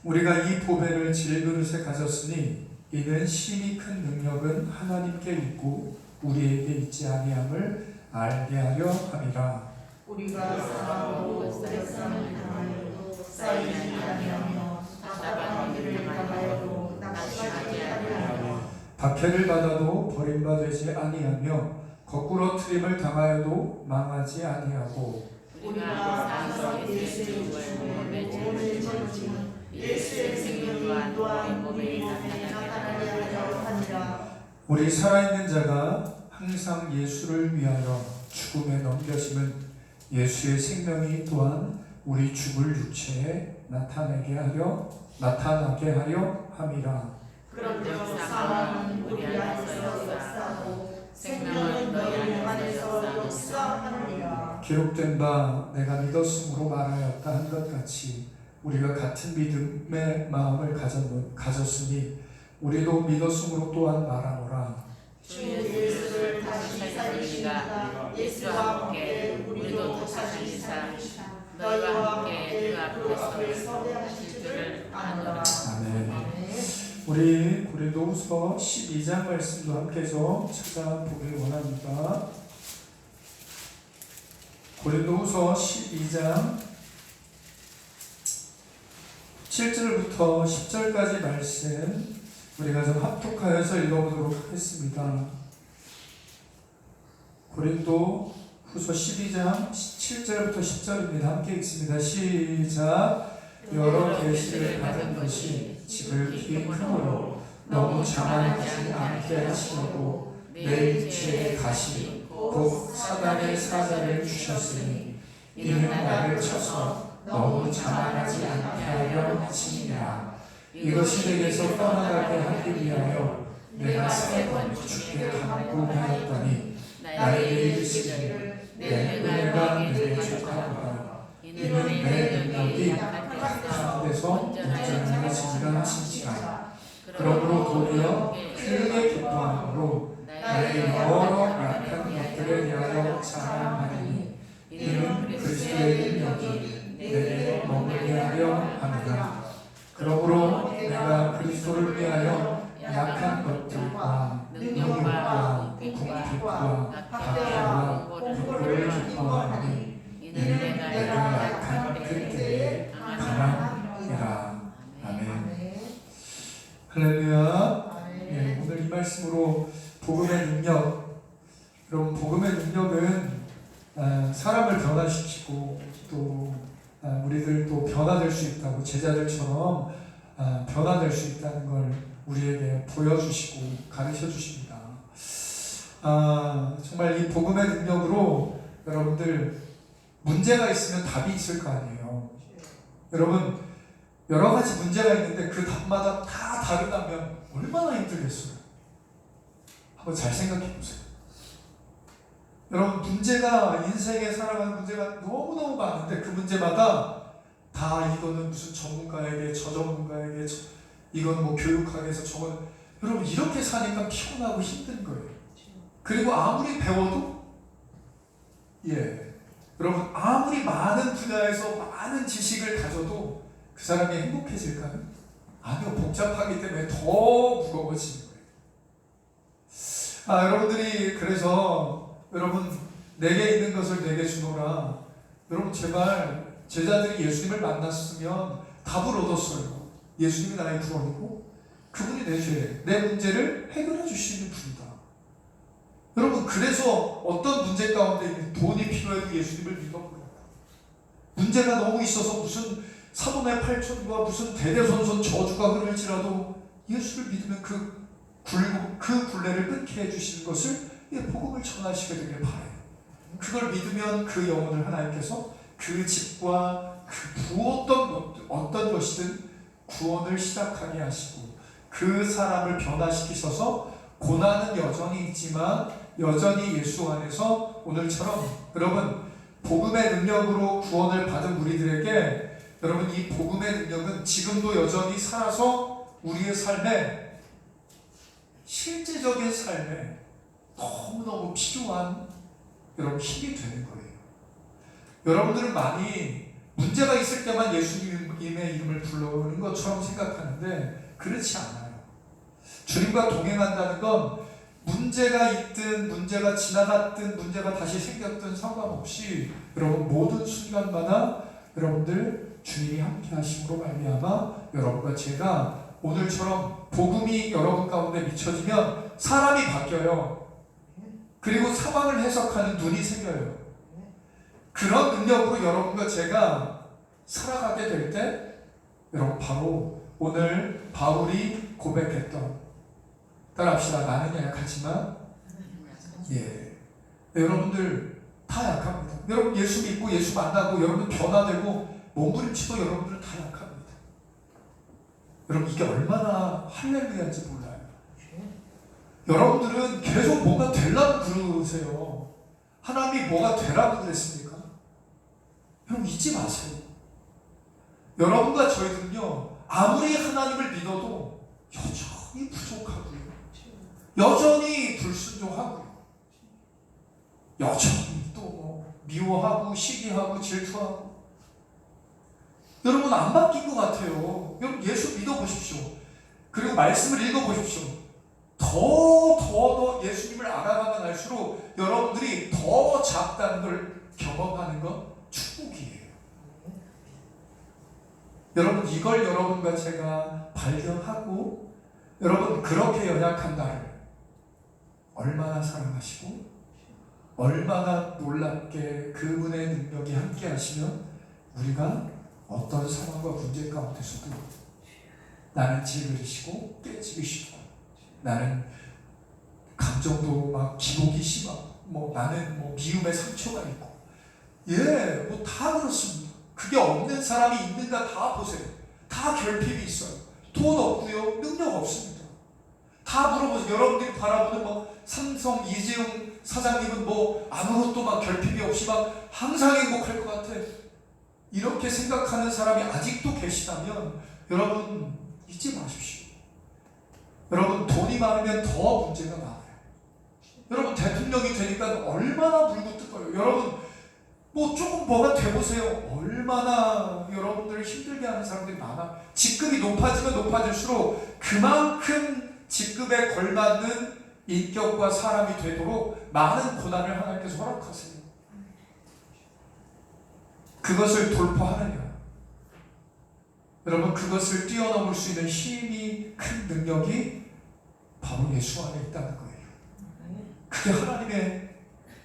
우리가 이 보배를 질그릇에 가졌으니 이는 심히 큰 능력은 하나님께 있고 우리에게 있지 아니함을 알게 하려 함이라. 우리가 싸우고 쌀싸움을 당하여도 쌓이지 아니하며 답답하기를 당하여도 낙심하지 아니하며 박해를 받아도 버림받지 아니하며 거꾸로 트림을 당하여도 망하지 아니하고 우리가 항상 예수의 죽음에 몸을 졌지만 예수의 생명 또한 몸에 나타나게 하려 하니라. 우리 살아있는 자가 항상 예수를 위하여 죽음에 넘겨짐은 예수의 생명이 또한 우리 죽을 육체에 나타나게 하려 함이라. 그런즉 사망은 우리 안에서 역사하고 생명은 너희 안에서 역사하느니라. 기록된 바 내가 믿었으므로 말하였다 한 것 같이 우리가 같은 믿음의 마음을 가졌으니 우리도 믿었으므로 또한 말하노라. 주 예수를 다시 살리시니가 예수와 함께 우리도 다시 살리시사 너희와 함께 그 앞에 서게 하실 줄을 아노라. 아멘. 우리 고린도후서 12장 말씀도 함께서 찾아보길 원합니다. 고린도후서 12장 7절부터 10절까지 말씀 우리가 좀 합독하여서 읽어보도록 하겠습니다. 고린도후서 12장 7절부터 10절입니다. 함께 읽습니다. 시작. 여러 계시를 받은 것이 지극히 크므로 너무 자만하지 않게 하시려고 내 육체에 가시 곧 사단의 사자를 주셨으니 이는 나를 쳐서 너무 자만하지 않게 하려 하심이라. 이것이 내게서 떠나가게 하기 위하여 내가 3번 주께 간구하였더니 나에게 이르시기를 내 은혜가 내게 족하노라. 이는 내 능력이 약한 데서 온전하시리라 하시니라. 그러므로 도리어 크게 기뻐함으로 나의 여러 약한 것들에 대하여 자랑하리니 이는 그리스도의 능력이 내게 머물게 하려 함이라. 그러므로 내가 그리스도를 위하여 약한 것들과 능력과 궁핍과 박해와 공고를 기뻐하니 이는 내가 약한 그때에 강함이라. 아멘. 할렐루야. 예, 오늘 이 말씀으로 복음의 능력, 여러분 복음의 능력은 사람을 변화시키고 또 우리들 또 변화될 수 있다고 제자들처럼 변화될 수 있다는 걸 우리에게 보여주시고 가르쳐 주십니다. 정말 이 복음의 능력으로 여러분들 문제가 있으면 답이 있을 거 아니에요. 여러분 여러 가지 문제가 있는데 그 답마다 다 다르다면 얼마나 힘들겠어요. 한번 잘 생각해 보세요. 여러분 문제가 인생에 살아가는 문제가 너무너무 많은데 그 문제마다 다 이거는 무슨 전문가에게 저 전문가에게 이건 뭐 교육학에서 저건 여러분 이렇게 사니까 피곤하고 힘든 거예요. 그리고 아무리 배워도 여러분 아무리 많은 분야에서 많은 지식을 가져도 그 사람이 행복해질까요? 아니요. 복잡하기 때문에 더 무거워지는 거예요. 여러분들이 그래서 여러분 내게 있는 것을 내게 주노라. 여러분 제발 제자들이 예수님을 만났으면 답을 얻었어요. 예수님이 나의 구원이고 그분이 내 죄, 내 문제를 해결해 주시는 분이다. 여러분 그래서 어떤 문제 가운데 돈이 필요해도 예수님을 믿어버렸다. 문제가 너무 있어서 무슨 사돈의 팔촌과 무슨 대대손손 저주가 흐를지라도 예수를 믿으면 그 굴레를 끊게 해주시는 것을 복음을 전하시게 되길 바라요. 그걸 믿으면 그 영혼을 하나님께서 그 집과 그 어떤 것이든 구원을 시작하게 하시고 그 사람을 변화시키셔서 고난은 여전히 있지만 여전히 예수 안에서 오늘처럼 여러분 복음의 능력으로 구원을 받은 우리들에게 여러분 이 복음의 능력은 지금도 여전히 살아서 우리의 삶에 실제적인 삶에 너무너무 필요한 여러분 힘이 되는 거예요. 여러분들은 많이 문제가 있을 때만 예수님의 이름을 부르는 것처럼 생각하는데 그렇지 않아요. 주님과 동행한다는 건 문제가 있든 문제가 지나갔든 문제가 다시 생겼든 상관없이 여러분 모든 순간마다 여러분들 주님이 함께 하심으로 말미암아 여러분과 제가 오늘처럼 복음이 여러분 가운데 미쳐지면 사람이 바뀌어요. 그리고 상황을 해석하는 눈이 생겨요. 그런 능력으로 여러분과 제가 살아가게 될 때 여러분 바로 오늘 바울이 고백했던 따라합시다. 나는 약하지만 여러분들 다 약합니다. 여러분 예수 믿고 예수 만나고 여러분 변화되고 몸부림치도 여러분들은 다 약합니다. 여러분 이게 얼마나 할렐루야인지 몰라요. 여러분들은 계속 뭐가 되려고 그러세요. 하나님이 뭐가 되라고 그랬습니까? 여러분 잊지 마세요. 여러분과 저희들은요 아무리 하나님을 믿어도 여전히 부족하고요. 여전히 불순종하고요. 여전히 또 미워하고 시기하고 질투하고. 여러분 안 바뀐 것 같아요. 여러분 예수 믿어보십시오. 그리고 말씀을 읽어보십시오. 더 예수님을 알아가면 알수록 여러분들이 더 작다는 걸 경험하는 건 축복이에요. 여러분 이걸 여러분과 제가 발견하고 여러분 그렇게 연약한 나를 얼마나 사랑하시고 얼마나 놀랍게 그분의 능력이 함께 하시면 우리가 어떤 상황과 문제 가운데서도 나는 찌르시고 깨지시고 나는 감정도 막 기복이 심하고 나는 미움의 상처가 있고 다 그렇습니다. 그게 없는 사람이 있는가 다 보세요. 다 결핍이 있어요. 돈 없고요. 능력 없습니다. 다 물어보세요. 여러분들이 바라보는 삼성 이재용 사장님은 아무것도 결핍이 없이 항상 행복할 것 같아. 이렇게 생각하는 사람이 아직도 계시다면 여러분 잊지 마십시오. 여러분 돈이 많으면 더 문제가 많아요. 여러분 대통령이 되니까 얼마나 물고 뜯어요. 여러분 조금 뭐가 돼보세요. 얼마나 여러분들을 힘들게 하는 사람들이 많아. 직급이 높아지면 높아질수록 그만큼 직급에 걸맞는 인격과 사람이 되도록 많은 고난을 하나님께서 허락하세요. 그것을 돌파하느냐? 여러분 그것을 뛰어넘을 수 있는 힘이 큰 능력이 바로 예수 안에 있다는 거예요. 그게 하나님의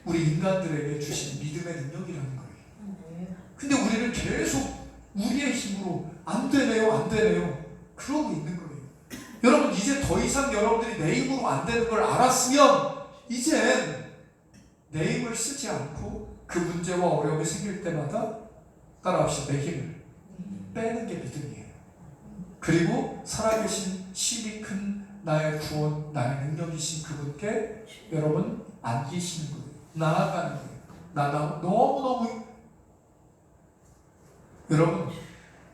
우리 인간들에게 주신 믿음의 능력이라는 거예요. 근데 우리는 계속 우리의 힘으로 안 되네요 그러고 있는 거예요. 여러분 이제 더 이상 여러분들이 내 힘으로 안 되는 걸 알았으면 이젠 내 힘을 쓰지 않고 그 문제와 어려움이 생길 때마다 따라합시다. 내 힘을 빼는 게 믿음이에요. 그리고 살아계신 힘이 큰 나의 구원, 나의 능력이신 그분께 여러분 안기시는 거예요. 나아가는 거예요. 너무너무 여러분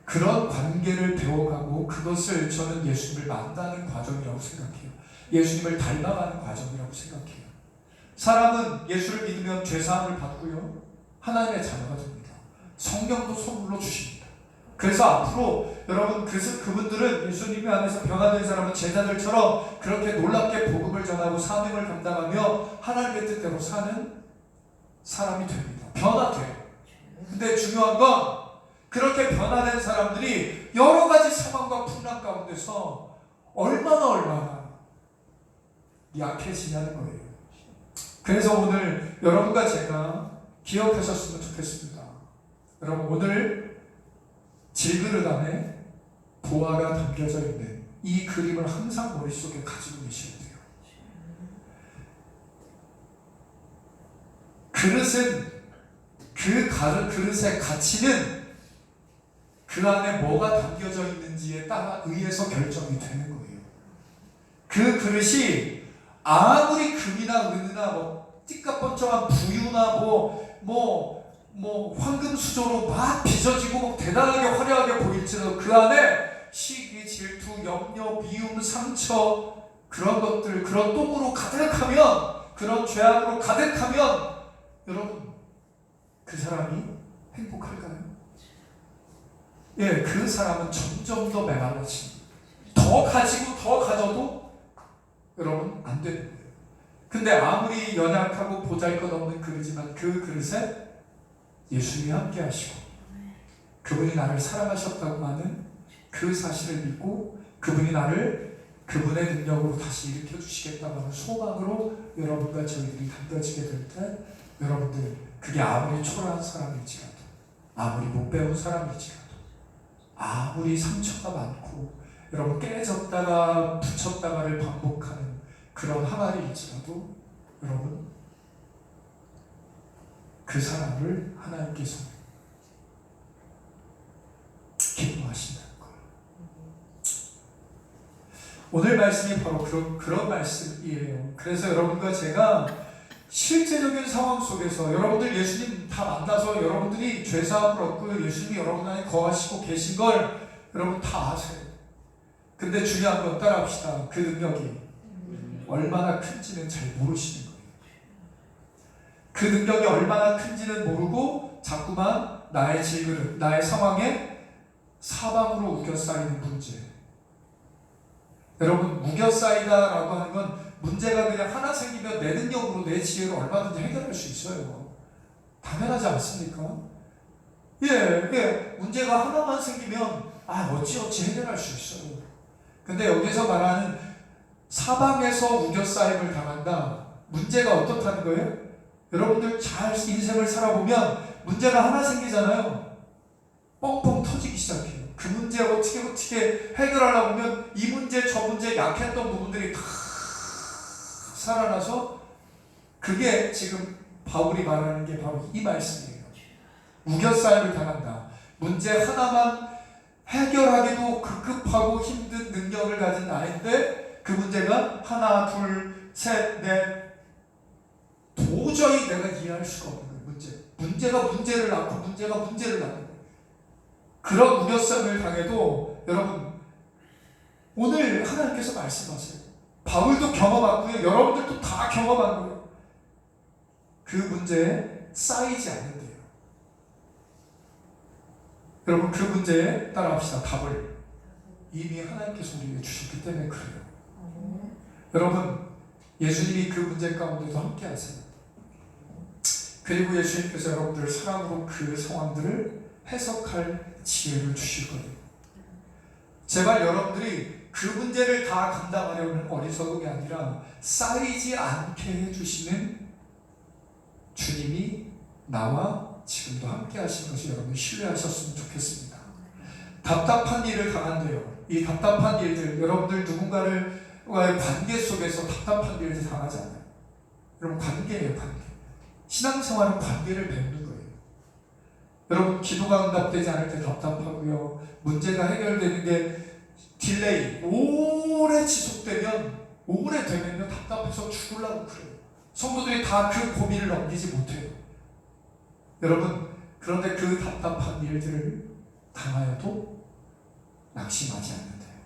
그런 관계를 배워가고 그것을 저는 예수님을 만나는 과정이라고 생각해요. 예수님을 닮아가는 과정이라고 생각해요. 사람은 예수를 믿으면 죄사함을 받고요. 하나님의 자녀가 됩니다. 성령도 선물로 주십니다. 그래서 앞으로 여러분 그분들은 예수님 안에서 변화된 사람은 제자들처럼 그렇게 놀랍게 복음을 전하고 사명을 감당하며 하나님의 뜻대로 사는 사람이 됩니다. 변화돼요. 근데 중요한 건 그렇게 변화된 사람들이 여러 가지 상황과 풍랑 가운데서 얼마나 약해지냐는 거예요. 그래서 오늘 여러분과 제가 기억하셨으면 좋겠습니다. 여러분 오늘 질그릇 안에 보화가 담겨져 있는 이 그림을 항상 머릿속에 가지고 계셔야 돼요. 그릇의 가치는 그 안에 뭐가 담겨져 있는지에 따라 의해서 결정이 되는 거예요. 그 그릇이 아무리 금이나 은이나 띠까뻔쩍한 부유나 황금 수조로 막 빚어지고 대단하게 화려하게 보일지라도 그 안에 시기, 질투, 염려, 미움, 상처 그런 것들, 그런 똥으로 가득하면, 그런 죄악으로 가득하면 여러분 그 사람이 행복할까요? 그 사람은 점점 더 메말라집니다. 더 가지고 더 가져도 여러분 안 되는 거예요. 근데 아무리 연약하고 보잘것없는 그릇이지만 그 그릇에 예수님이 함께 하시고 그분이 나를 사랑하셨다고 하는 그 사실을 믿고 그분이 나를 그분의 능력으로 다시 일으켜 주시겠다고 하는 소망으로 여러분과 저희들이 담겨지게 될 때 여러분들 그게 아무리 초라한 사람일지라도 아무리 못 배운 사람일지라도 아무리 상처가 많고 여러분 깨졌다가 붙였다가를 반복하는 그런 항아리일지라도 여러분 그 사람을 하나님께서 기뻐하신다는 거예요. 오늘 말씀이 바로 그런 말씀이에요. 그래서 여러분과 제가 실제적인 상황 속에서 여러분들 예수님 다 만나서 여러분들이 죄사함을 얻고 예수님이 여러분 안에 거하시고 계신 걸 여러분 다 아세요. 근데 중요한 건 따라합시다. 그 능력이 얼마나 큰지는 잘 모르시는 거예요. 그 능력이 얼마나 큰지는 모르고 자꾸만 나의 질그릇, 나의 상황에 사방으로 우겨싸이는 문제. 여러분 무겨싸이다라고 하는 건 문제가 그냥 하나 생기면 내 능력으로 내 지혜로 얼마든지 해결할 수 있어요. 당연하지 않습니까? 문제가 하나만 생기면 어찌어찌 해결할 수 있어요. 근데 여기서 말하는 사방에서 우겨싸임을 당한다. 문제가 어떻다는 거예요? 여러분들 잘 인생을 살아보면 문제가 하나 생기잖아요. 뻥뻥 터지기 시작해요. 그 문제 어떻게 해결하려고 하면 이 문제 저 문제 약했던 부분들이 다 살아나서 그게 지금 바울이 말하는 게 바로 이 말씀이에요. 우겨싸임을 당한다. 문제 하나만 해결하기도 급급하고 힘든 능력을 가진 나인데 그 문제가 하나, 둘, 셋, 넷 도저히 내가 이해할 수가 없는 거예요. 문제가 문제를 낳고 문제가 문제를 낳는 거예요. 그런 우겨싸임을 당해도 여러분 오늘 하나님께서 말씀하세요. 바울도 경험하고요. 여러분들도 다 경험한 거예요. 그 문제에 쌓이지 않는데요. 여러분 그 문제에 따라합시다. 답을 이미 하나님께서 우리에게 주셨기 때문에 그래요. 여러분 예수님이 그 문제 가운데도 함께 하세요. 그리고 예수님께서 여러분들을 사랑으로 그 상황들을 해석할 지혜를 주실 거예요. 제발 여러분들이 그 문제를 다 감당하려는 어리석음이 아니라 쌓이지 않게 해주시는 주님이 나와 지금도 함께 하시는 것이 여러분 신뢰하셨으면 좋겠습니다. 답답한 일을 당한대요. 이 답답한 일들 여러분들 누군가와의 관계 속에서 답답한 일을 당하지 않아요. 여러분 관계예요. 관계. 신앙생활은 관계를 배우는 거예요. 여러분 기도가 응답되지 않을 때 답답하고요. 문제가 해결되는 게 딜레이 오래 지속되면 오래되면 답답해서 죽으려고 그래요. 성도들이 다 그 고민을 넘기지 못해요. 여러분 그런데 그 답답한 일들을 당하여도 낙심하지 않는데요.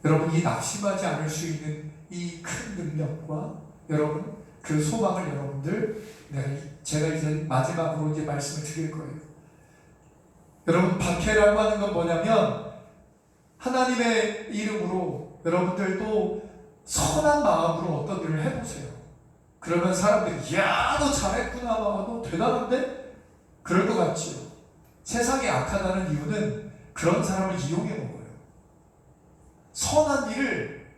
여러분 이 낙심하지 않을 수 있는 이 큰 능력과 여러분 그 소망을 여러분들 제가 이제 마지막으로 이제 말씀을 드릴 거예요. 여러분 박해라고 하는 건 뭐냐면 하나님의 이름으로 여러분들도 선한 마음으로 어떤 일을 해보세요. 그러면 사람들이 야 너 잘했구나 너 대단한데? 그럴 것 같지요. 세상이 악하다는 이유는 그런 사람을 이용해 먹어요. 선한 일을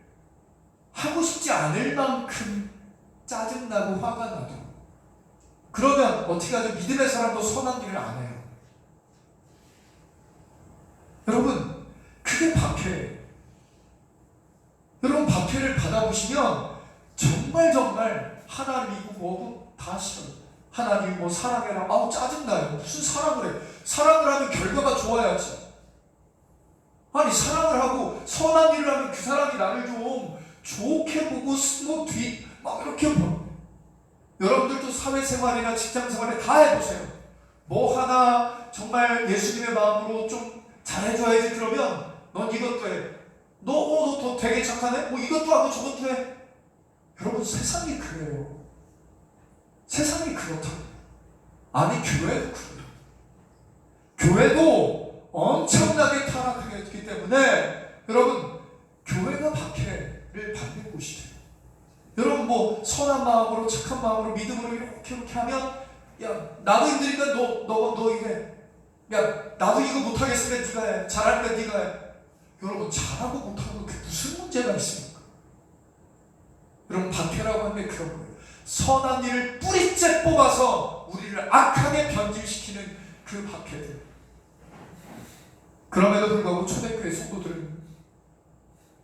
하고 싶지 않을 만큼 짜증나고 화가 나도 그러면 어떻게 하죠? 믿음의 사람도 선한 일을 안 해요. 여러분 그게 박해예요. 여러분 박해를 받아보시면 정말 하나님이고 뭐고 다 싫어요. 하나님 뭐 사랑해라. 짜증나요. 무슨 사랑을 해. 사랑을 하면 결과가 좋아야지. 아니 사랑을 하고 선한 일을 하면 그 사람이 나를 좀 좋게 보고 막 이렇게 봐. 여러분들도 사회생활이나 직장생활에 다 해보세요. 뭐 하나 정말 예수님의 마음으로 좀 잘해줘야지. 그러면 넌 이것도 해. 너 되게 착하네? 이것도 하고 저것도 해. 여러분 세상이 그래요. 세상이 그렇다고. 아니 교회도 그래요. 교회도 엄청나게 타락했기 때문에 여러분 교회가 박해를 받는 곳이 돼요. 여러분 뭐 선한 마음으로 착한 마음으로 믿음으로 이렇게 하면 야 나도 힘드니까 너 이래. 야 나도 이거 못하겠으면 네가 해. 잘하니까 네가 해. 여러분 잘하고 못하고 그게 무슨 문제가 있습니까? 여러분 박해라고 하는 게 그런 거예요. 선한 일을 뿌리째 뽑아서 우리를 악하게 변질시키는 그 박해들. 그럼에도 불구하고 초대교회 성도들은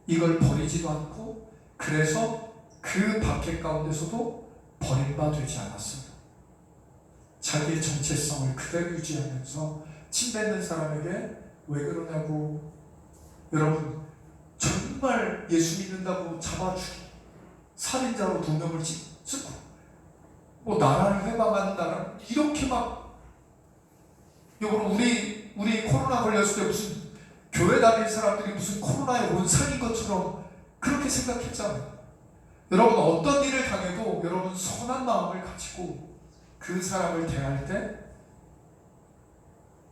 이걸 버리지도 않고 그래서 그 박해 가운데서도 버림받지 않았어요. 자기의 정체성을 그대로 유지하면서 침뱉는 사람에게 왜 그러냐고 여러분 정말 예수 믿는다고 잡아주기 살인자로 2명을 찍고 뭐 나라를 회방하는 나라 이렇게 막 여러분 우리 코로나 걸렸을 때 무슨 교회 다니는 사람들이 무슨 코로나의 원상인 것처럼 그렇게 생각했잖아요. 여러분 어떤 일을 당해도 여러분 선한 마음을 가지고 그 사람을 대할 때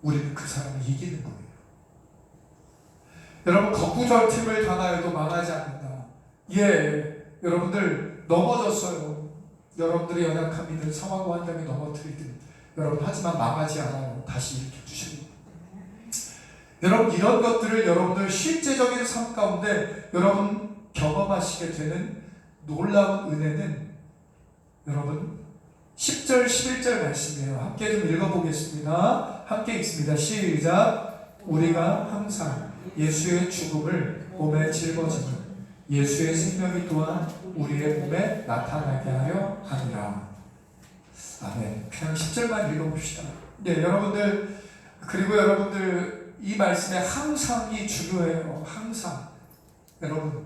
우리는 그 사람을 이기는 거예요. 여러분 거꾸절팀을 당하여도 망하지 않는다. 예, 여러분들 넘어졌어요. 여러분들의 연약한 믿음 상황과 환경에 넘어뜨리든 여러분 하지만 망하지 않아요. 다시 일으켜 주십니다. 여러분 이런 것들을 여러분들 실제적인 삶 가운데 여러분 경험하시게 되는 놀라운 은혜는 여러분 10절 11절 말씀이에요. 함께 좀 읽어보겠습니다. 함께 읽습니다. 시작. 우리가 항상 예수의 죽음을 몸에 짊어지는 예수의 생명이 또한 우리의 몸에 나타나게 하려 하니라. 아멘. 그냥 10절만 읽어봅시다. 네, 여러분들 그리고 여러분들 이 말씀에 항상이 중요해요. 항상 여러분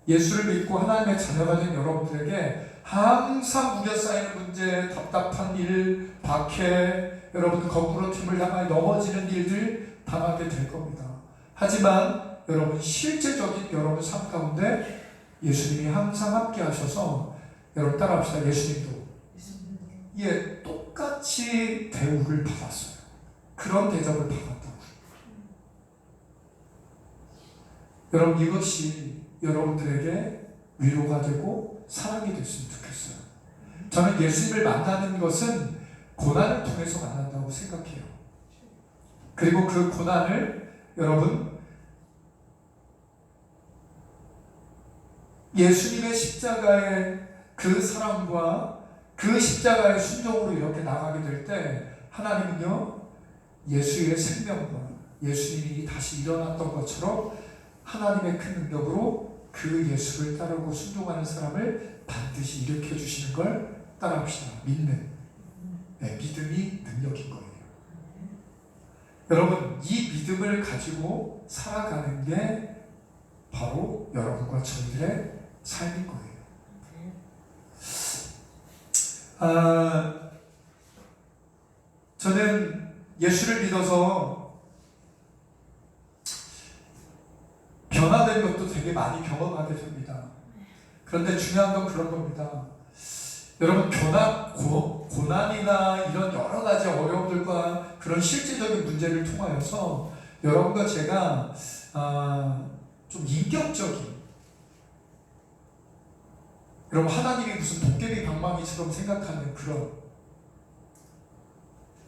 예수를 믿고 하나님의 자녀가 된 여러분들에게 항상 우겨싸이는 문제, 답답한 일, 박해, 여러분 거꾸로 팀을 당하여 넘어지는 일들 당하게 될 겁니다. 하지만 여러분 실제적인 여러분 삶 가운데 예수님이 항상 함께 하셔서 여러분 따라합시다. 예수님도 예, 똑같이 대우를 받았어요. 그런 대접을 받았다고. 여러분 이것이 여러분들에게 위로가 되고 사랑이 됐으면 좋겠어요. 저는 예수님을 만나는 것은 고난을 통해서 만난다고 생각해요. 그리고 그 고난을 여러분 예수님의 십자가의 그 사랑과 그 십자가의 순종으로 이렇게 나가게 될 때 하나님은요 예수의 생명과 예수님이 다시 일어났던 것처럼 하나님의 큰 능력으로 그 예수를 따르고 순종하는 사람을 반드시 일으켜 주시는 걸 따라합시다. 믿는 믿음이 능력인 거예요. 여러분 이 믿음을 가지고 살아가는 게 바로 여러분과 저희들의 삶인 거예요. 저는 예수를 믿어서 변화된 것도 되게 많이 경험하게 됩니다. 그런데 중요한 건 그런 겁니다. 여러분 고난이나 이런 여러 가지 어려움들과 그런 실제적인 문제를 통하여서 여러분과 제가 좀 인격적인 여러분 하나님이 무슨 도깨비 방망이처럼 생각하는 그런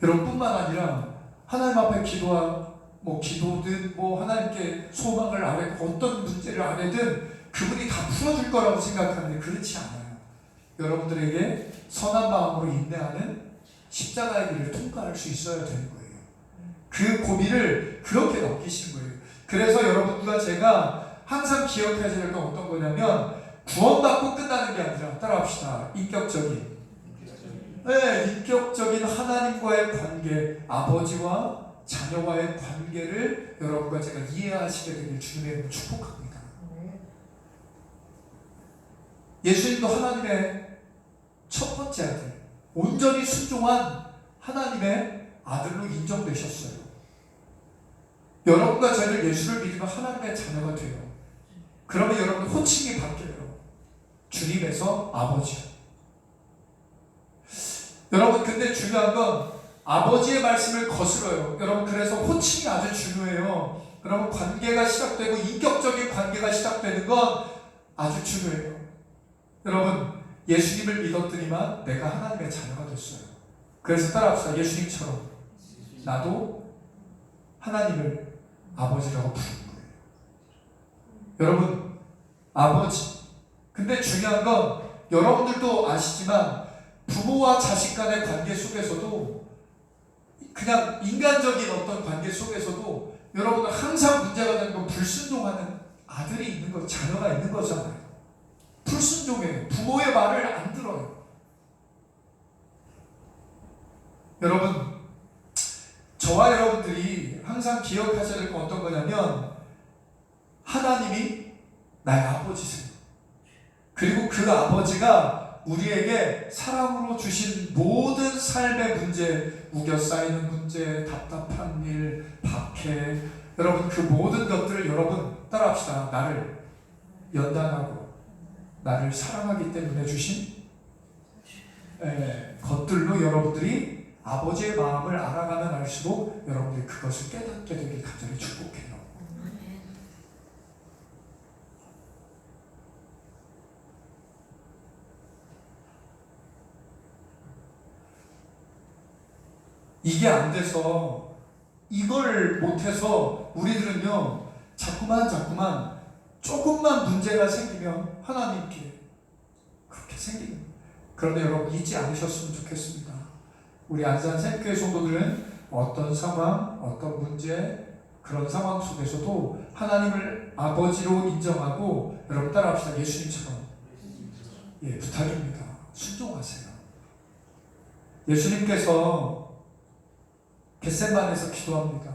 여러분뿐만 아니라 하나님 앞에 기도든 하나님께 소망을 아뢰고 어떤 문제를 아뢰든 그분이 다 풀어줄 거라고 생각하는데 그렇지 않아요. 여러분들에게 선한 마음으로 인내하는 십자가의 길을 통과할 수 있어야 되는 거예요. 그 고비를 그렇게 넘기시는 거예요. 그래서 여러분과 제가 항상 기억해야 될 건 어떤 거냐면 구원받고 끝나는 게 아니라 따라합시다. 인격적인 하나님과의 관계, 아버지와 자녀와의 관계를 여러분과 제가 이해하시게 되길 주님의 축복합니다. 예수님도 하나님의 첫 번째 아들, 온전히 순종한 하나님의 아들로 인정되셨어요. 여러분과 저희들 예수를 믿으면 하나님의 자녀가 돼요. 그러면 여러분 호칭이 바뀌어요. 주님에서 아버지. 여러분 근데 중요한 건 아버지의 말씀을 거스러요. 여러분, 그래서 호칭이 아주 중요해요. 여러분, 관계가 시작되고 인격적인 관계가 시작되는 건 아주 중요해요. 여러분, 예수님을 믿었더니만 내가 하나님의 자녀가 됐어요. 그래서 따라합시다. 예수님처럼 나도 하나님을 아버지라고 부르는 거예요. 여러분, 아버지. 근데 중요한 건 여러분들도 아시지만 부모와 자식 간의 관계 속에서도, 그냥 인간적인 어떤 관계 속에서도 여러분은 항상 문제가 되는 건 불순종하는 아들이 있는 거, 자녀가 있는 거잖아요. 불순종해요. 부모의 말을 안 들어요. 여러분, 저와 여러분들이 항상 기억하셔야 될 건 어떤 거냐면 하나님이 나의 아버지세요. 그리고 그 아버지가 우리에게 사랑으로 주신 모든 삶의 문제, 우겨 쌓이는 문제, 답답한 일, 박해, 여러분 그 모든 것들을 여러분 따라합시다. 나를 연단하고 나를 사랑하기 때문에 주신 것들로 여러분들이 아버지의 마음을 알아가면 알수록 여러분들이 그것을 깨닫게 되길 간절히 축복해요. 이게 안 돼서, 이걸 못해서 우리들은요 자꾸만 조금만 문제가 생기면 하나님께 그렇게 생기는. 그런데 여러분 잊지 않으셨으면 좋겠습니다. 우리 안산 샘교회 성도들은 어떤 상황, 어떤 문제, 그런 상황 속에서도 하나님을 아버지로 인정하고, 여러분 따라합시다. 예수님처럼. 부탁입니다. 순종하세요. 예수님께서 겟세마네에서 기도합니다.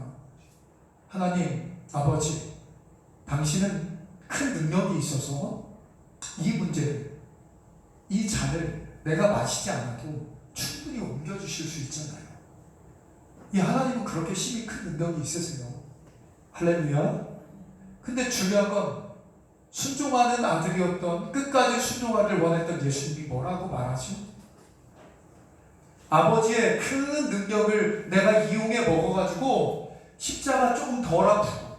하나님 아버지, 당신은 큰 능력이 있어서 이 문제를, 이 잔을 내가 마시지 않아도 충분히 옮겨주실 수 있잖아요. 이 하나님은 그렇게 힘이 큰 능력이 있으세요. 할렐루야. 근데 중요한 건 순종하는 아들이었던, 끝까지 순종하기를 원했던 예수님이 뭐라고 말하죠? 아버지의 큰 능력을 내가 이용해 먹어가지고 십자가 조금 덜 아프고,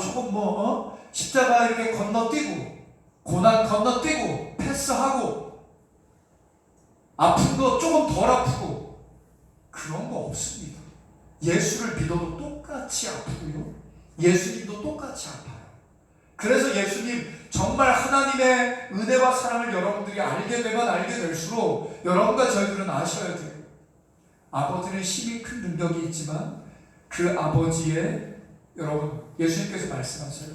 조금 십자가 이렇게 건너뛰고, 고난 건너뛰고, 패스하고, 아픈 거 조금 덜 아프고, 그런 거 없습니다. 예수를 믿어도 똑같이 아프고요, 예수님도 똑같이 아파요. 그래서 예수님 정말 하나님의 은혜와 사랑을 여러분들이 알게 되면 알게 될수록 여러분과 저희들은 아셔야 돼요. 아버지는 힘이 큰 능력이 있지만 그 아버지의, 여러분 예수님께서 말씀하세요.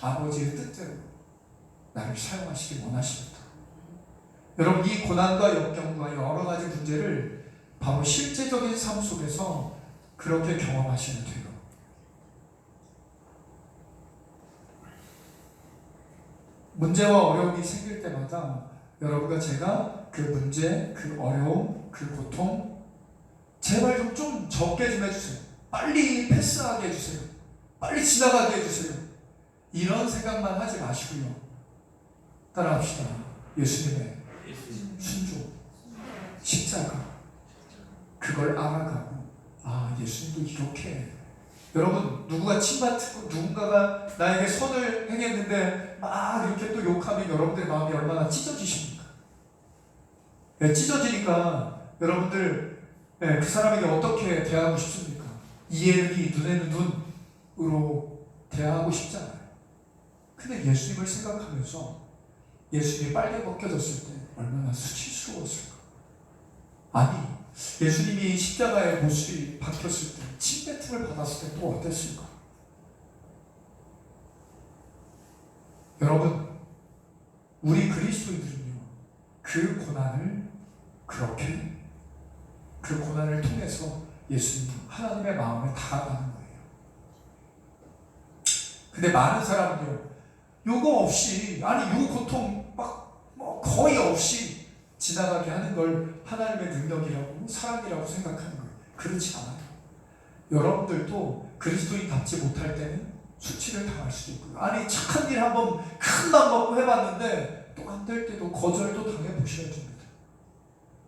아버지의 뜻대로 나를 사용하시길 원하십니다. 여러분, 이 고난과 역경과 여러 가지 문제를 바로 실제적인 삶 속에서 그렇게 경험하시면 돼요. 문제와 어려움이 생길 때마다 여러분과 제가 그 문제, 그 어려움, 그 고통 제발 좀 적게 좀 해주세요. 빨리 패스하게 해주세요. 빨리 지나가게 해주세요. 이런 생각만 하지 마시고요. 따라합시다. 예수님의 순종, 십자가, 그걸 알아가고, 예수님도 이렇게. 여러분, 누군가 침뱉고 누군가가 나에게 선을 행했는데 막 이렇게 또 욕하면 여러분들의 마음이 얼마나 찢어지십니까? 찢어지니까 여러분들 그 사람에게 어떻게 대하고 싶습니까? 이에는 이, 눈에는 눈으로 대하고 싶잖아요. 근데 예수님을 생각하면서 예수님이 빨개 벗겨졌을 때 얼마나 수치스러웠을까? 아니, 예수님이 십자가에 못이 박혔을 때, 침뱉음을 받았을 때 또 어땠을까? 여러분, 우리 그리스도인들은요, 그 고난을 그렇게, 그 고난을 통해서 예수님, 하나님의 마음에 다가가는 거예요. 근데 많은 사람은요, 요거 없이, 요 고통 거의 없이 지나가게 하는 걸 하나님의 능력이라고, 사랑이라고 생각하는 거예요. 그렇지 않아요. 여러분들도 그리스도인답지 못할 때는 수치를 당할 수도 있고요. 착한 일 한번 큰 맘 먹고 해봤는데 또 안 될 때도 거절도 당해보셔야 됩니다.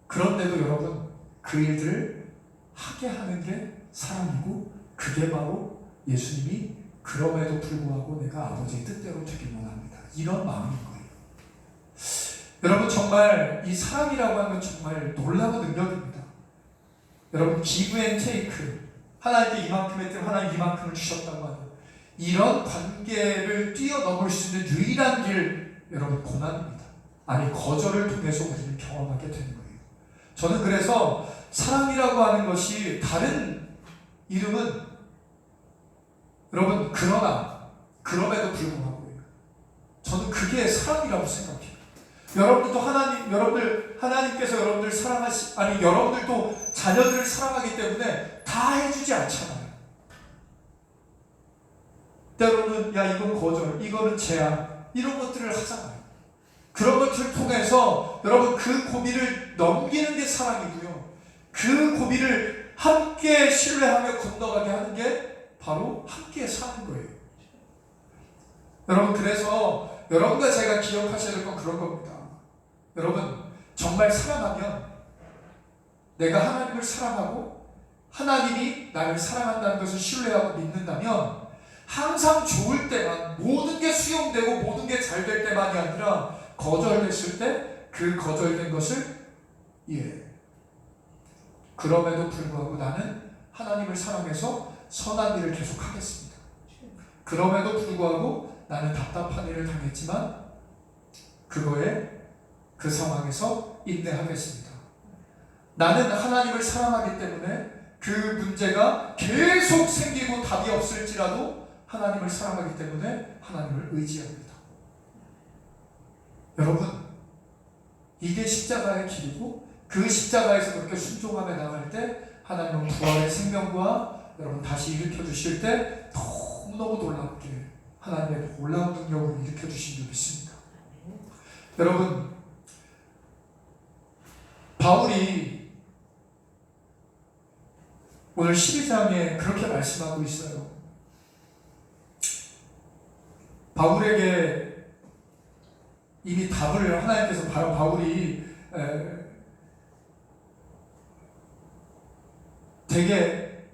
그런데도 여러분, 그 일들을 하게 하는 게 사랑이고, 그게 바로 예수님이 그럼에도 불구하고 내가 아버지의 뜻대로 되길 원합니다, 이런 마음인 거예요. 여러분, 정말 이 사랑이라고 하는 건 정말 놀라운 능력입니다. 여러분, 기브 앤 테이크, 하나님께 이만큼 했더니 하나님 이만큼을 주셨다고 하는 이런 관계를 뛰어넘을 수 있는 유일한 길, 여러분, 고난입니다. 아니, 거절을 통해서 우리는 경험하게 되는 거예요. 저는 그래서 사랑이라고 하는 것이 다른 이름은, 여러분, 그러나 그럼에도 불구하고, 저는 그게 사랑이라고 생각해요. 여러분들도 하나님께서 여러분들 여러분들도 자녀들을 사랑하기 때문에 다 해주지 않잖아요. 때로는 야, 이건 거절, 이거는 제한, 이런 것들을 하잖아요. 그런 것들을 통해서 여러분 그 고비를 넘기는 게 사랑이고요, 그 고비를 함께 신뢰하며 건너가게 하는 게 바로 함께 사는 거예요. 여러분, 그래서 여러분과 제가 기억하셔야 될 건 그런 겁니다. 여러분, 정말 사랑하면, 내가 하나님을 사랑하고 하나님이 나를 사랑한다는 것을 신뢰하고 믿는다면, 항상 좋을 때만, 모든 게 수용되고 모든 게 잘 될 때만이 아니라 거절됐을 때 그 거절된 것을 그럼에도 불구하고 나는 하나님을 사랑해서 선한 일을 계속하겠습니다. 그럼에도 불구하고 나는 답답한 일을 당했지만 그 상황에서 인내하겠습니다. 나는 하나님을 사랑하기 때문에 그 문제가 계속 생기고 답이 없을지라도 하나님을 사랑하기 때문에 하나님을 의지합니다. 여러분, 이게 십자가의 길이고, 그 십자가에서 그렇게 순종하며 나갈 때 하나님은 부활의 생명과 여러분 다시 일으켜 주실 때 너무너무 놀랍게 하나님의 놀라운 능력으로 일으켜 주신 줄 믿습니다. 여러분, 바울이 오늘 12장에 그렇게 말씀하고 있어요. 바울에게 이미 답을 하나님께서, 바울이 되게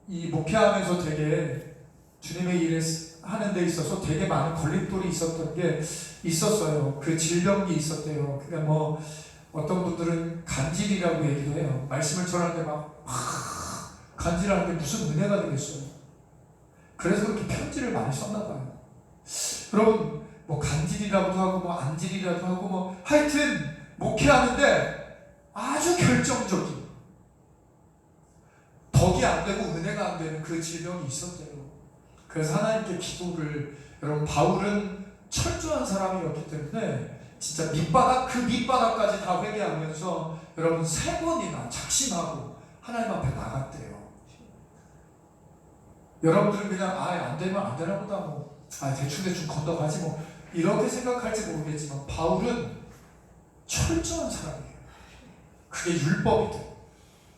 이 목회하면서 되게 주님의 일을 하는 데 있어서 되게 많은 걸림돌이 있었던 게 있었어요. 그 질병이 있었대요. 그러니까 뭐 어떤 분들은 간질이라고 얘기도 해요. 말씀을 전하는데 막 간질하는 게 무슨 은혜가 되겠어요. 그래서 그렇게 편지를 많이 썼나 봐요. 여러분, 뭐 간질이라고도 하고 뭐 안질이라도 하고 뭐 하여튼 목회하는데 아주 결정적인, 덕이 안 되고 은혜가 안 되는 그 질병이 있었대요. 그래서 하나님께 기도를, 여러분, 바울은 철저한 사람이었기 때문에 진짜 그 밑바닥까지 다 회개하면서 여러분 3번이나 작심하고 하나님 앞에 나갔대요. 여러분들은 그냥 안 되면 안 되나 보다, 뭐 대충 건너가지 뭐 이렇게 생각할지 모르겠지만, 바울은 철저한 사람이에요. 그게 율법이든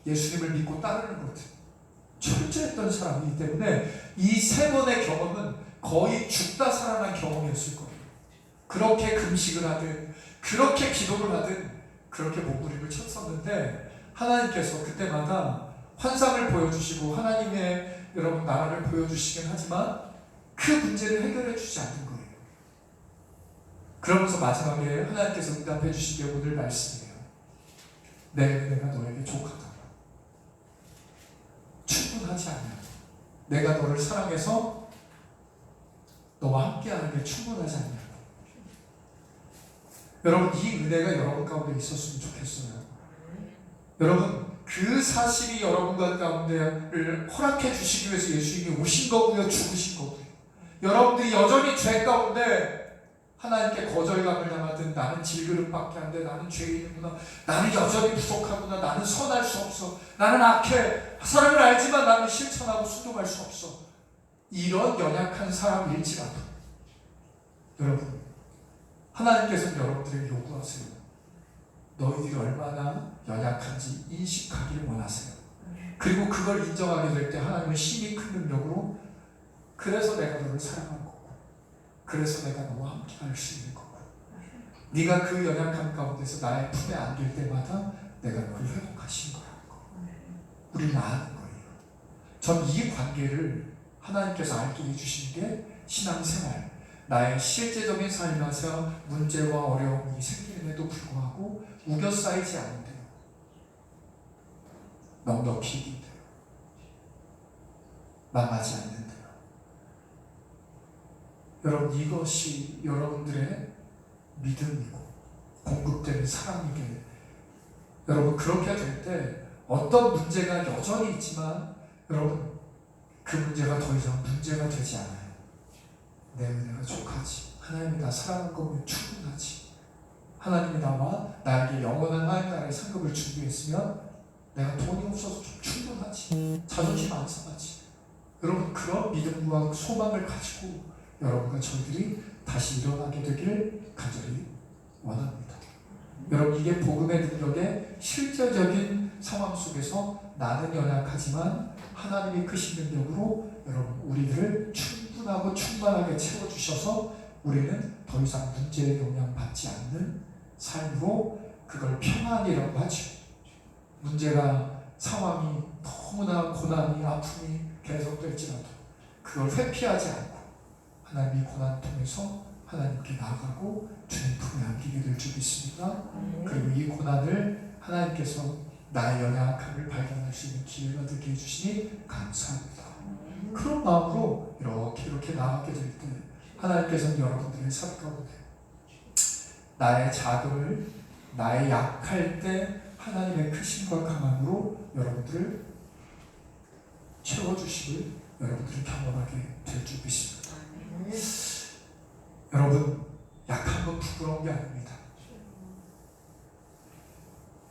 예수님을 믿고 따르는 거든 철저했던 사람이기 때문에 이 3번의 경험은 거의 죽다 살아난 경험이었을 거예요. 그렇게 금식을 하든 그렇게 기도를 하든 그렇게 몸부림을 쳤었는데, 하나님께서 그때마다 환상을 보여주시고 하나님의 여러분 나라를 보여주시긴 하지만 그 문제를 해결해 주지 않는 거예요. 그러면서 마지막에 하나님께서 응답해 주신 게 오늘 말씀이에요. 내 은혜가 너에게 족하다. 충분하지 않냐. 내가 너를 사랑해서 너와 함께하는 게 충분하지 않냐. 여러분, 이 은혜가 여러분 가운데 있었으면 좋겠어요. 여러분, 그 사실이 여러분 가운데를 허락해 주시기 위해서 예수님이 오신 거고요, 죽으신 거고요. 여러분들이 여전히 죄 가운데 하나님께 거절감을 당하든, 나는 질그릇밖에 안 돼, 나는 죄인이구나, 나는 여전히 부족하구나, 나는 선할 수 없어, 나는 악해, 사람을 알지만 나는 실천하고 순종할 수 없어, 이런 연약한 사람일지라도 여러분, 하나님께서는 여러분들에게 요구하세요. 너희들이 얼마나 연약한지 인식하기를 원하세요. 그리고 그걸 인정하게 될 때 하나님은 힘이 큰 능력으로, 그래서 내가 너를 사랑하는 거고, 그래서 내가 너와 함께 할 수 있는 거고, 네가 그 연약함 가운데서 나의 품에 안길 때마다 내가 너를 회복하신 거라는 거. 우리는 아는 거예요. 전 이 관계를 하나님께서 알게 해주시는 게 신앙생활, 나의 실제적인 삶에서 문제와 어려움이 생기는데도 불구하고 우겨 쌓이지 않는데요. 넉넉히 이긴대요. 망하지 않는데요. 여러분, 이것이 여러분들의 믿음이고 공급되는 사랑이게, 여러분 그렇게 될 때 어떤 문제가 여전히 있지만 여러분 그 문제가 더 이상 문제가 되지 않아요. 내 은혜가 족하지. 하나님이 나 사랑한 거면 충분하지. 하나님이 나와 나에게 영원한 하나님 나라의 상급을 준비했으면 내가 돈이 없어서 좀 충분하지. 자존심 안 상하지. 여러분 그런 믿음과 소망을 가지고 여러분과 저희들이 다시 일어나게 되길 간절히 원합니다. 여러분 이게 복음의 능력의 실제적인 상황 속에서 나는 연약하지만 하나님이 크신 능력으로 여러분 우리들을 충분하고 충만하게 채워주셔서 우리는 더 이상 문제에 영향받지 않는 삶으로, 그걸 평안이라고 하죠. 문제가 상황이 너무나 고난이 아픔이 계속될지라도 그걸 회피하지 않고 하나님이 고난 통해서 하나님께 나아가고 주님 품에 안기게 될 줄 믿습니다. 그리고 이 고난을 하나님께서 나의 연약함을 발견할 수 있는 기회가 되게 해주시니 감사합니다. 그런 마음으로 이렇게 나아가게 될 때 하나님께서는 여러분들의 삶 가운데 나의 작음을, 나의 약할 때 하나님의 크심과 강함으로 여러분들을 채워주심을 여러분들이 경험하게 될 줄 믿습니다. 여러분 약한 건 부끄러운 게 아닙니다.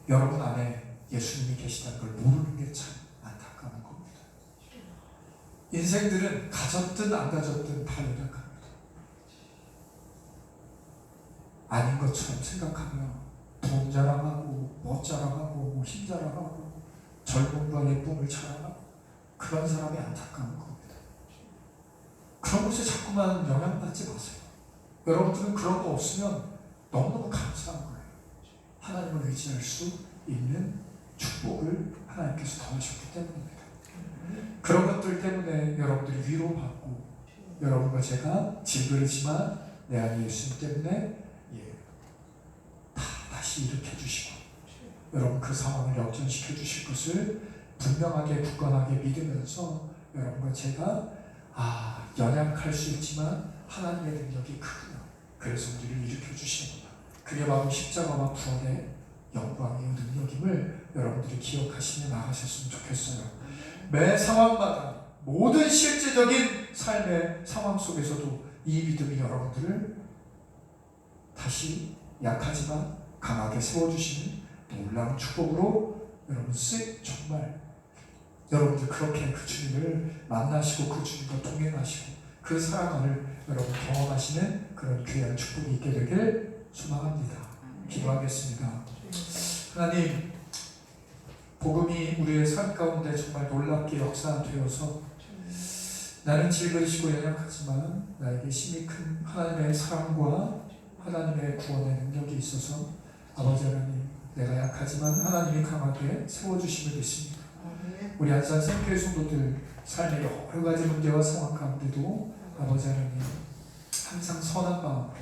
여러분 안에 예수님이 계시다는 걸 모르는 게 참 안타까운 겁니다. 인생들은 가졌든 안 가졌든 다 연약합니다. 아닌 것처럼 생각하며 돈 자랑하고 멋 자랑하고 힘 자랑하고 젊음과 예쁨을 자랑하고 그런 사람이 안타까운 겁니다. 그런 곳에 자꾸만 영향받지 마세요. 여러분들은 그런 거 없으면 너무너무 감사한 거예요. 하나님을 의지할 수 있는 축복을 하나님께서 더하셨기 때문입니다. 그런 것들 때문에 여러분들이 위로받고 여러분과 제가 질그릇지만 내 안에 예수님 때문에 다시 일으켜주시고 여러분 그 상황을 역전시켜 주실 것을 분명하게 굳건하게 믿으면서 여러분과 제가 연약할 수 있지만 하나님의 능력이 크구나. 그래서 우리를 일으켜 주시는구나. 그게 바로 십자가와 부활의 영광이요 능력임을 여러분들이 기억하시며 나가셨으면 좋겠어요. 매 상황마다 모든 실제적인 삶의 상황 속에서도 이 믿음이 여러분들을 다시 약하지만 강하게 세워주시는 놀라운 축복으로 여러분 정말 여러분들 그렇게 그 주님을 만나시고 그 주님과 동행하시고 그 사랑을 여러분 경험하시는 그런 귀한 축복이 있게 되길 소망합니다. 기도하겠습니다. 하나님, 복음이 우리의 삶 가운데 정말 놀랍게 역사되어서 나는 질그릇이고 연약하지만 나에게 힘이 큰 하나님의 사랑과 하나님의 구원의 능력이 있어서 아버지 하나님, 내가 약하지만 하나님이 강하게 세워주심을 믿습니다. 우리 안산 생교회 성도들 삶의 여러 가지 문제와 상황 가운데도 아버지 하나님 항상 선한 마음과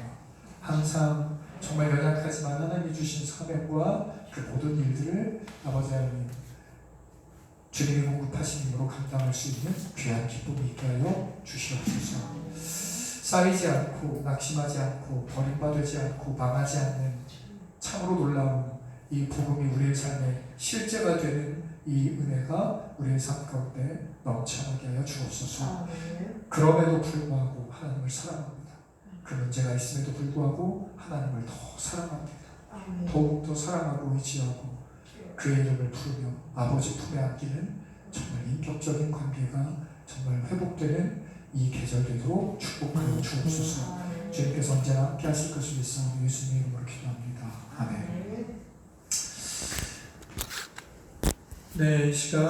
항상 정말 연약하지만 하나님이 주신 사명과 그 모든 일들을 아버지 하나님 주님이 공급하신 힘으로 감당할 수 있는 귀한 기쁨이 있게 하여 주시옵소서. 쌓이지 않고 낙심하지 않고 버림받지 않고 망하지 않는 참으로 놀라운 이 복음이 우리의 삶에 실제가 되는 이 은혜가 우리의 삶 가운데 넘쳐나게 하여 주옵소서. 그럼에도 불구하고 하나님을 사랑합니다. 그 문제가 있음에도 불구하고 하나님을 더 사랑합니다. 더욱더 사랑하고 의지하고 그의 이름을 부르며 아버지 품에 안기는 정말 인격적인 관계가 정말 회복되는 이 계절에도 축복하여 주옵소서. 주님께서 언제나 함께 하실 것을 믿사오니 예수님의 이름으로 기도합니다. 아멘. 네, 이 시간